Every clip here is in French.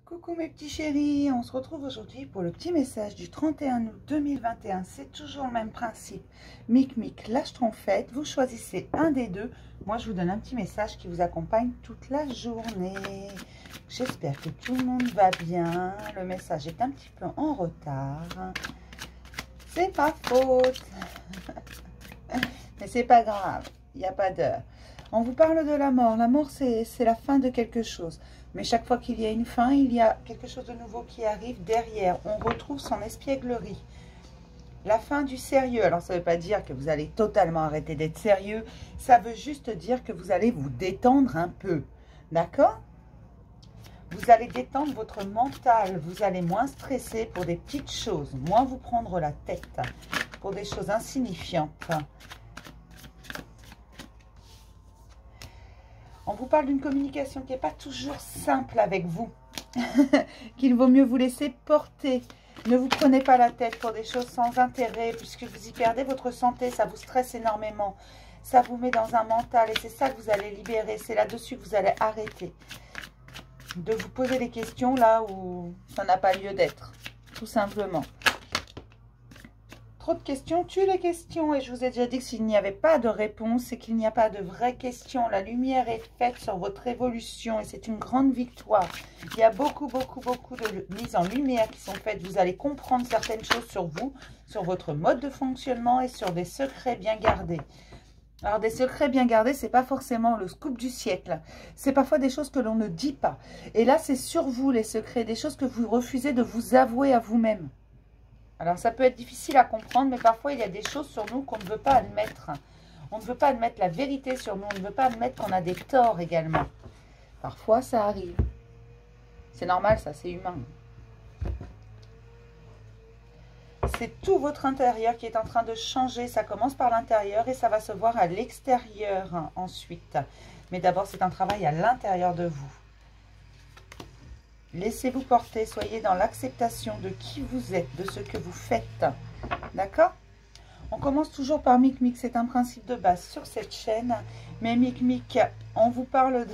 Coucou mes petits chéris, on se retrouve aujourd'hui pour le petit message du 31 août 2021. C'est toujours le même principe. Mic, lâche ton fête. Vous choisissez un des deux. Moi, je vous donne un petit message qui vous accompagne toute la journée. J'espère que tout le monde va bien. Le message est un petit peu en retard. C'est ma faute. Mais c'est pas grave. Il n'y a pas d'heure. On vous parle de la mort. La mort, c'est la fin de quelque chose. Mais chaque fois qu'il y a une fin, il y a quelque chose de nouveau qui arrive derrière. On retrouve son espièglerie. La fin du sérieux. Alors, ça ne veut pas dire que vous allez totalement arrêter d'être sérieux. Ça veut juste dire que vous allez vous détendre un peu. D'accord? Vous allez détendre votre mental. Vous allez moins stresser pour des petites choses. Moins vous prendre la tête pour des choses insignifiantes. On vous parle d'une communication qui n'est pas toujours simple avec vous, qu'il vaut mieux vous laisser porter. Ne vous prenez pas la tête pour des choses sans intérêt, puisque vous y perdez votre santé, ça vous stresse énormément. Ça vous met dans un mental et c'est ça que vous allez libérer. C'est là-dessus que vous allez arrêter de vous poser des questions là où ça n'a pas lieu d'être, tout simplement. Trop de questions tuent les questions et je vous ai déjà dit que s'il n'y avait pas de réponse, c'est qu'il n'y a pas de vraies questions. La lumière est faite sur votre évolution et c'est une grande victoire. Il y a beaucoup de mises en lumière qui sont faites. Vous allez comprendre certaines choses sur vous, sur votre mode de fonctionnement et sur des secrets bien gardés. Alors des secrets bien gardés, c'est pas forcément le scoop du siècle. C'est parfois des choses que l'on ne dit pas. Et là, c'est sur vous les secrets, des choses que vous refusez de vous avouer à vous-même. Alors, ça peut être difficile à comprendre, mais parfois, il y a des choses sur nous qu'on ne veut pas admettre. On ne veut pas admettre la vérité sur nous. On ne veut pas admettre qu'on a des torts également. Parfois, ça arrive. C'est normal, ça, c'est humain. C'est tout votre intérieur qui est en train de changer. Ça commence par l'intérieur et ça va se voir à l'extérieur ensuite. Mais d'abord, c'est un travail à l'intérieur de vous. Laissez-vous porter, soyez dans l'acceptation de qui vous êtes, de ce que vous faites. D'accord? On commence toujours par Mic, c'est un principe de base sur cette chaîne. Mais Mic, on vous parle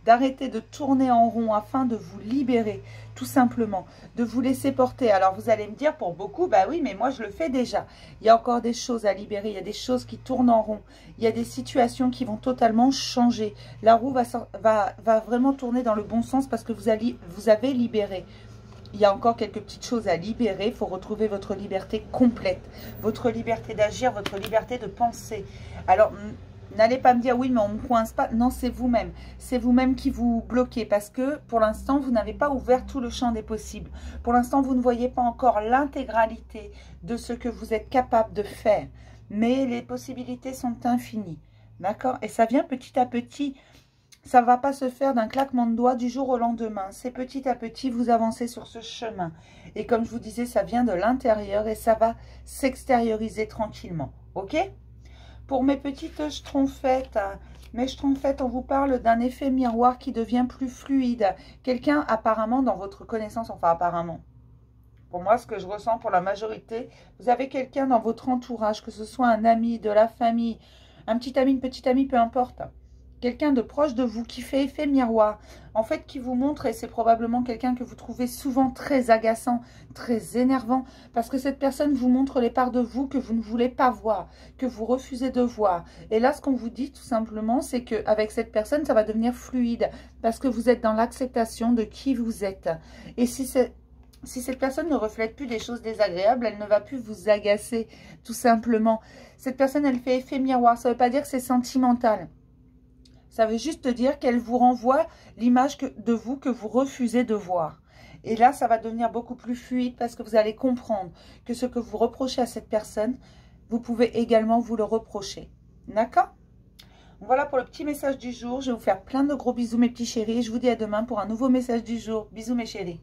d'arrêter de tourner en rond afin de vous libérer, tout simplement, de vous laisser porter. Alors vous allez me dire, pour beaucoup, bah oui, mais moi je le fais déjà. Il y a encore des choses à libérer, il y a des choses qui tournent en rond, il y a des situations qui vont totalement changer. La roue va vraiment tourner dans le bon sens parce que vous avez libéré. Il y a encore quelques petites choses à libérer. Il faut retrouver votre liberté complète. Votre liberté d'agir, votre liberté de penser. Alors, n'allez pas me dire, oui, mais on ne me coince pas. Non, c'est vous-même. C'est vous-même qui vous bloquez parce que, pour l'instant, vous n'avez pas ouvert tout le champ des possibles. Pour l'instant, vous ne voyez pas encore l'intégralité de ce que vous êtes capable de faire. Mais les possibilités sont infinies. D'accord? Et ça vient petit à petit. Ça ne va pas se faire d'un claquement de doigts du jour au lendemain. C'est petit à petit, vous avancez sur ce chemin. Et comme je vous disais, ça vient de l'intérieur et ça va s'extérioriser tranquillement. Ok? Pour mes petites schtroumpfettes, on vous parle d'un effet miroir qui devient plus fluide. Quelqu'un apparemment dans votre connaissance, enfin apparemment, pour moi, ce que je ressens pour la majorité, vous avez quelqu'un dans votre entourage, que ce soit un ami, de la famille, un petit ami, une petite amie, peu importe. Quelqu'un de proche de vous qui fait effet miroir, en fait qui vous montre, et c'est probablement quelqu'un que vous trouvez souvent très agaçant, très énervant, parce que cette personne vous montre les parts de vous que vous ne voulez pas voir, que vous refusez de voir. Et là, ce qu'on vous dit tout simplement, c'est qu'avec cette personne, ça va devenir fluide, parce que vous êtes dans l'acceptation de qui vous êtes. Et si cette personne ne reflète plus des choses désagréables, elle ne va plus vous agacer, tout simplement. Cette personne, elle fait effet miroir, ça ne veut pas dire que c'est sentimental. Ça veut juste dire qu'elle vous renvoie l'image de vous que vous refusez de voir. Et là, ça va devenir beaucoup plus fluide parce que vous allez comprendre que ce que vous reprochez à cette personne, vous pouvez également vous le reprocher. D'accord? Voilà pour le petit message du jour. Je vais vous faire plein de gros bisous mes petits chéris. Et je vous dis à demain pour un nouveau message du jour. Bisous mes chéris.